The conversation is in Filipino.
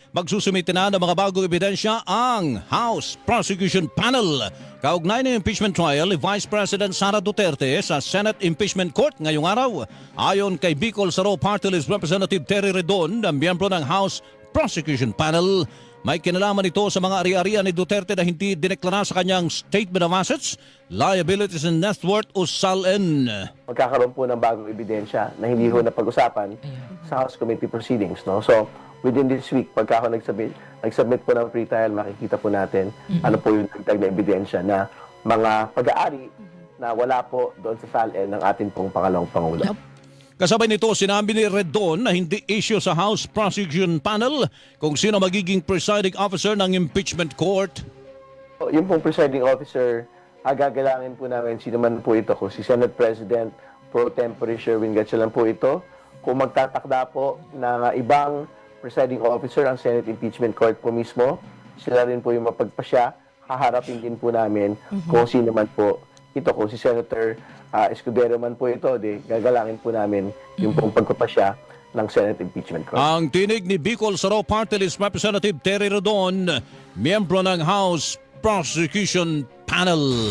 magsusumite na ng mga bagong ebidensya ang House Prosecution Panel. Kaugnay ng impeachment trial ni Vice President Sara Duterte sa Senate Impeachment Court ngayong araw. Ayon kay Bicol Saro Party List Representative Terry Redon, na miyembro ng House Prosecution Panel, may kinalaman ito sa mga ari-arian ni Duterte na hindi dineklara sa kanyang Statement of Assets, Liabilities and Net Worth o SALN. Magkakaroon po ng bagong ebidensya na hindi ho napag-usapan sa House Committee Proceedings. No? So, within this week, pagka ako nag-submit po ng pre-trial, makikita po natin ano po yung dagdag na ebidensya na mga pag-aari na wala po doon sa SALN ng ating pong pangalawang Pangulo. Kasabay nito, sinabi ni Redon na hindi issue sa House Prosecution Panel kung sino magiging presiding officer ng impeachment court. Yung pong presiding officer, gagalangin po namin sino man po ito. Kung si Senate President Pro Tempore Sherwin Gatchalian po ito, kung magtatakda po ng ibang presiding officer ang Senate Impeachment Court po mismo, sila rin po yung mapagpasya, haharapin din po namin kung sino man po ito. Kung si Senator Escudero man po ito, gagalangin po namin yung pong pagpapasya ng Senate Impeachment Court. Ang tinig ni Bicol Saro Party List Representative Terry Redon, miyembro ng House Prosecution Panel.